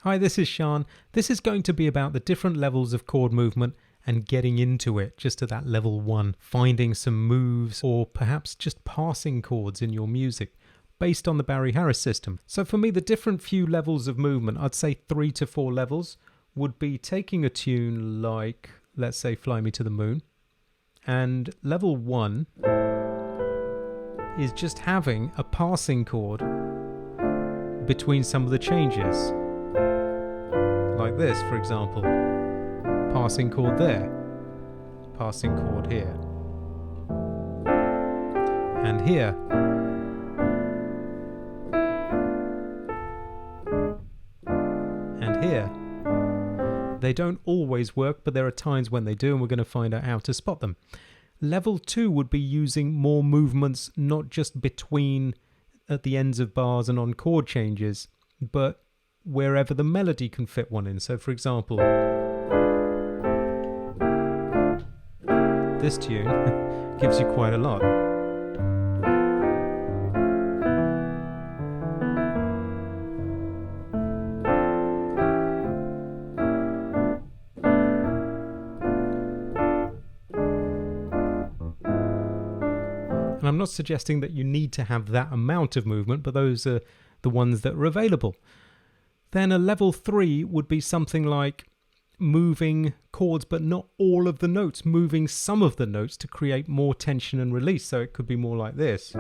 Hi, this is Sean. This is going to be about the different levels of chord movement and getting into it, just to that level 1, finding some moves or perhaps just passing chords in your music based on the Barry Harris system. So for me, the different few levels of movement, I'd say 3 to 4 levels, would be taking a tune like, let's say, Fly Me to the Moon. And level 1 is just having a passing chord between some of the changes. Like this, for example. Passing chord there. Passing chord here. And here. And here. They don't always work, but there are times when they do, and we're going to find out how to spot them. Level 2 would be using more movements, not just between at the ends of bars and on chord changes, but wherever the melody can fit one in. So for example, this tune gives you quite a lot. And I'm not suggesting that you need to have that amount of movement, but those are the ones that are available. Then a level 3 would be something like moving chords, but not all of the notes, moving some of the notes to create more tension and release. So it could be more like this.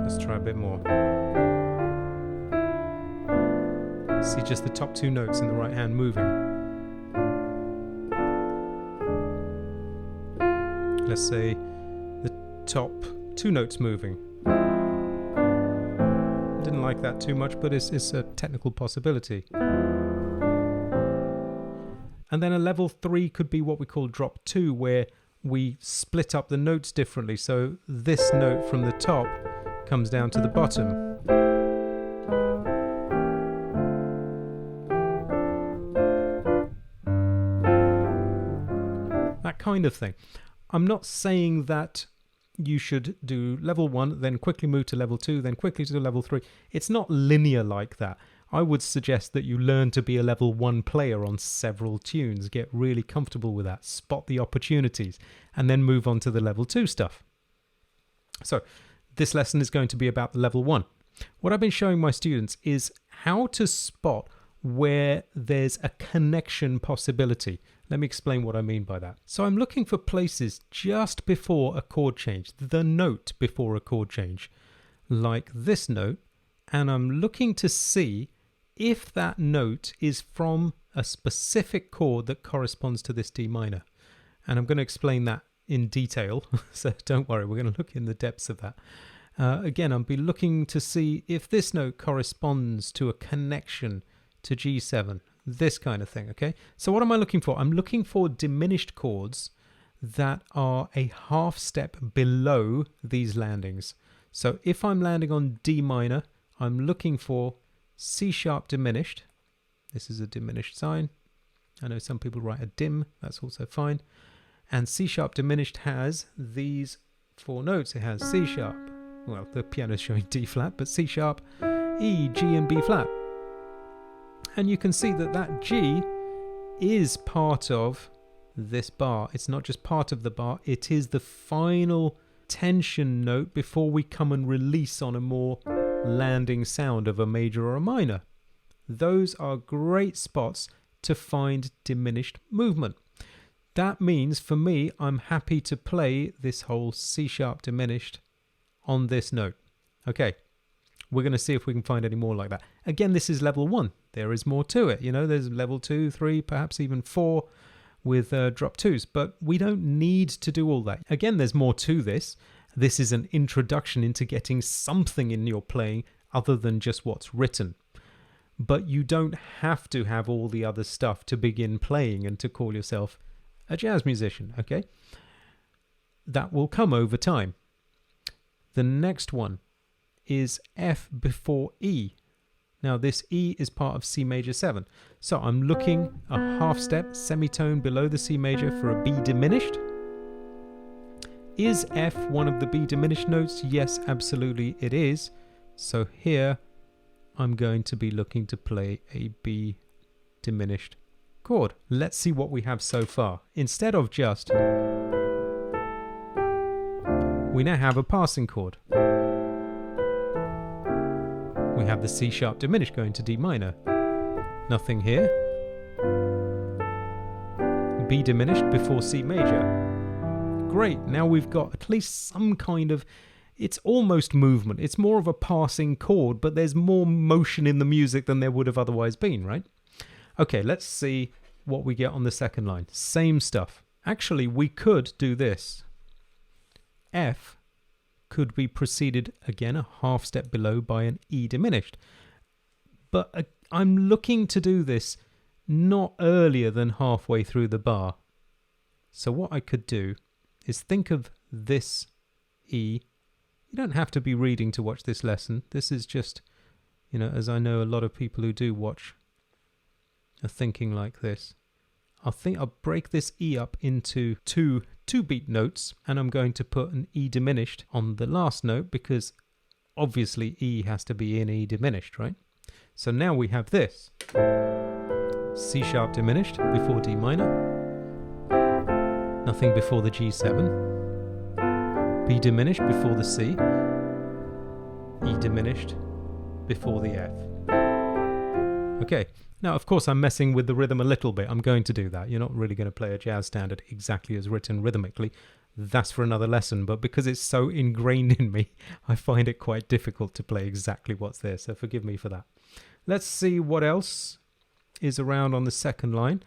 Let's try a bit more. See just the top 2 notes in the right hand moving. Let's say the top 2 notes moving. Didn't like that too much, but it's a technical possibility. And then a level 3 could be what we call drop 2, where we split up the notes differently. So this note from the top comes down to the bottom. That kind of thing. I'm not saying that you should do level 1, then quickly move to level 2, then quickly to level 3. It's not linear like that. I would suggest that you learn to be a level 1 player on several tunes, get really comfortable with that, spot the opportunities, and then move on to the level 2 stuff. So this lesson is going to be about the level 1. What I've been showing my students is how to spot where there's a connection possibility. Let me explain what I mean by that. So I'm looking for places just before a chord change, the note before a chord change, like this note, and I'm looking to see if that note is from a specific chord that corresponds to this D minor. And I'm going to explain that in detail, so don't worry, we're going to look in the depths of that. Again, I'll be looking to see if this note corresponds to a connection to G7, this kind of thing, okay? So what am I looking for? I'm looking for diminished chords that are a half step below these landings. So if I'm landing on D minor, I'm looking for C sharp diminished. This is a diminished sign. I know some people write a dim, that's also fine. And C sharp diminished has these 4 notes. It has C sharp, well, the piano's showing D flat, but C sharp, E, G, and B flat. And you can see that that G is part of this bar. It's not just part of the bar, it is the final tension note before we come and release on a more landing sound of a major or a minor. Those are great spots to find diminished movement. That means for me, I'm happy to play this whole C sharp diminished on this note. Okay, we're going to see if we can find any more like that. Again, this is level 1. There is more to it. You know, there's level 2, 3, perhaps even 4 with drop 2s, but we don't need to do all that. Again, there's more to this. This is an introduction into getting something in your playing other than just what's written. But you don't have to have all the other stuff to begin playing and to call yourself a jazz musician, okay? That will come over time. The next one is F before E. Now this E is part of C major 7. So I'm looking a half step semitone below the C major for a B diminished. Is F one of the B diminished notes? Yes, absolutely it is. So here I'm going to be looking to play a B diminished chord. Let's see what we have so far. Instead of just, we now have a passing chord. We have the C sharp diminished going to D minor. Nothing here. B diminished before C major. Great, now we've got at least some kind of, it's almost movement. It's more of a passing chord, but there's more motion in the music than there would have otherwise been, right? Okay, let's see what we get on the second line. Same stuff. Actually, we could do this. F could be preceded again a half step below by an E diminished. But I'm looking to do this not earlier than halfway through the bar. So what I could do is think of this E. You don't have to be reading to watch this lesson. This is just, as I know a lot of people who do watch are thinking like this. I'll break this E up into two beat notes, and I'm going to put an E diminished on the last note because obviously E has to be in E diminished, right? So now we have this. C sharp diminished before D minor. Nothing before the G7. B diminished before the C. E diminished before the F. Okay, now of course I'm messing with the rhythm a little bit. I'm going to do that. You're not really going to play a jazz standard exactly as written rhythmically. That's for another lesson, but because it's so ingrained in me, I find it quite difficult to play exactly what's there, so forgive me for that. Let's see what else is around on the second line.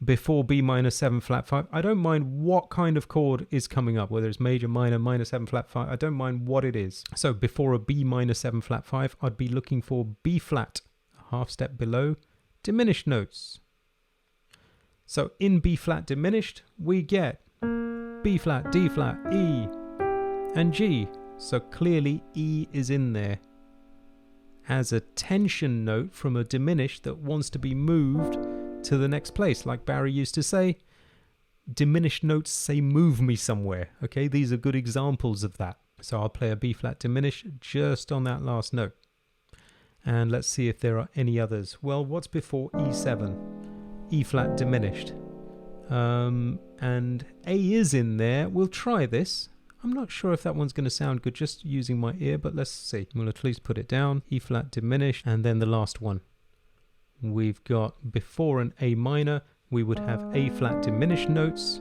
Before B minor 7 flat 5, I don't mind what kind of chord is coming up, whether it's major, minor, minor 7 flat 5, I don't mind what it is. So before a B minor 7 flat 5, I'd be looking for B flat, a half step below, diminished notes. So in B flat diminished, we get B flat, D flat, E, and G. So clearly E is in there as a tension note from a diminished that wants to be moved to the next place. Like Barry used to say, diminished notes say move me somewhere. Okay, these are good examples of that. So I'll play a B flat diminished just on that last note. And let's see if there are any others. Well, what's before E7? E flat diminished. And A is in there. We'll try this. I'm not sure if that one's going to sound good just using my ear, but let's see. We'll at least put it down. E flat diminished, and then the last one. We've got before an A minor, we would have A flat diminished notes.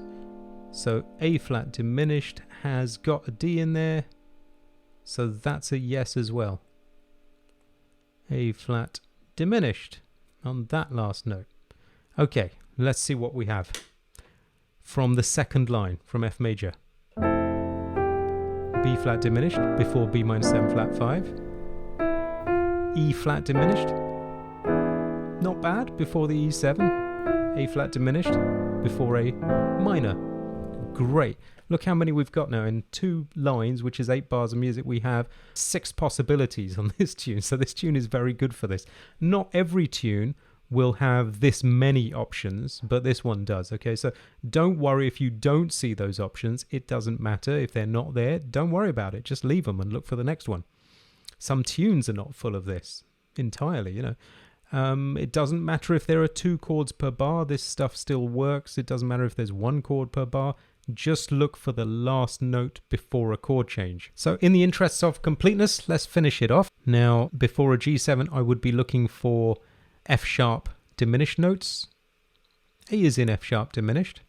So A flat diminished has got a D in there. So that's a yes as well. A flat diminished on that last note. Okay, let's see what we have from the second line from F major. B flat diminished before B minor 7 flat 5. E flat diminished. Not bad before the E7. A flat diminished before A minor. Great. Look how many we've got now. In 2 lines, which is 8 bars of music, we have 6 possibilities on this tune. So this tune is very good for this. Not every tune will have this many options, but this one does. Okay, so don't worry if you don't see those options. It doesn't matter if they're not there. Don't worry about it. Just leave them and look for the next one. Some tunes are not full of this entirely, It doesn't matter if there are 2 chords per bar. This stuff still works. It doesn't matter if there's 1 chord per bar. Just look for the last note before a chord change. So in the interests of completeness, let's finish it off. Now, before a G7, I would be looking for F sharp diminished notes. A is in F sharp diminished.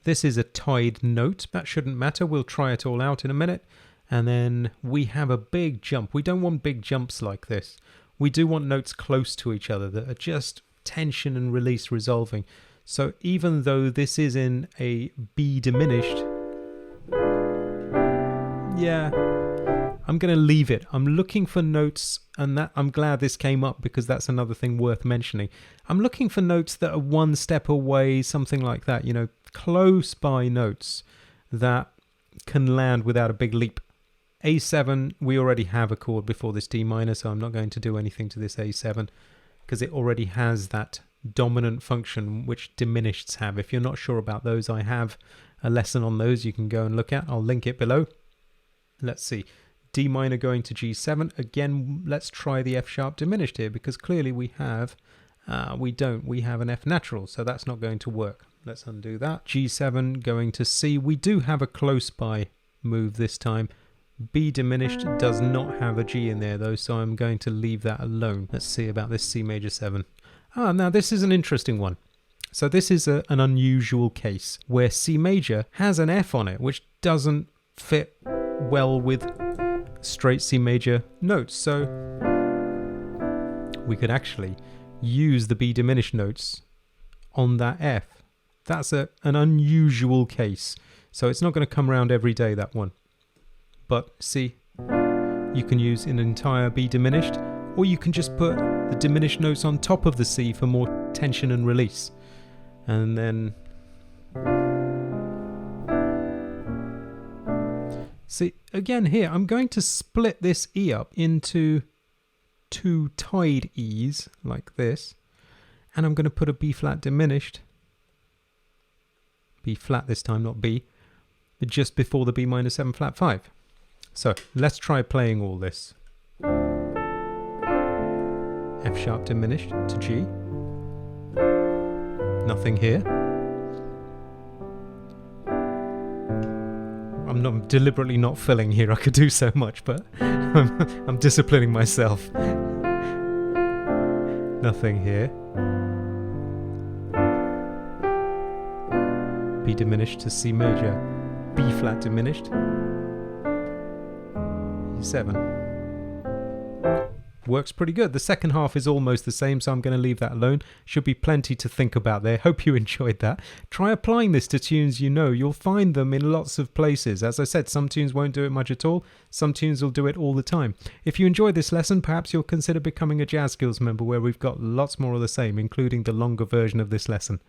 This is a tied note. That shouldn't matter. We'll try it all out in a minute. And then we have a big jump. We don't want big jumps like this. We do want notes close to each other that are just tension and release resolving. So even though this is in a B diminished, yeah, I'm going to leave it. I'm looking for notes, and that I'm glad this came up because that's another thing worth mentioning. I'm looking for notes that are 1 step away, something like that, close by notes that can land without a big leap. A7, we already have a chord before this D minor, so I'm not going to do anything to this A7 because it already has that dominant function which diminished have. If you're not sure about those, I have a lesson on those you can go and look at. I'll link it below. Let's see. D minor going to G7. Again, let's try the F sharp diminished here because clearly we have, we have an F natural, so that's not going to work. Let's undo that. G7 going to C. We do have a close by move this time. B diminished does not have a G in there though, so I'm going to leave that alone. Let's see about this C major 7. Now this is an interesting one. So this is an unusual case where C major has an F on it, which doesn't fit well with straight C major notes. So we could actually use the B diminished notes on that F. That's an unusual case. So it's not going to come around every day, that one. But see, you can use an entire B diminished, or you can just put the diminished notes on top of the C for more tension and release. And then see, again here, I'm going to split this E up into 2 tied E's like this, and I'm going to put a B flat diminished, B flat this time, not B, just before the B minor 7 flat 5. So let's try playing all this. F sharp diminished to G. Nothing here. I'm not deliberately not filling here. I could do so much, but I'm disciplining myself. Nothing here. B diminished to C major. B flat diminished. E7. Works pretty good. The second half is almost the same, so I'm going to leave that alone. Should be plenty to think about there. Hope you enjoyed that. Try applying this to tunes you know. You'll find them in lots of places. As I said, some tunes won't do it much at all. Some tunes will do it all the time. If you enjoyed this lesson, perhaps you'll consider becoming a Jazz Skills member where we've got lots more of the same, including the longer version of this lesson.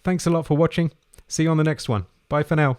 Thanks a lot for watching. See you on the next one. Bye for now.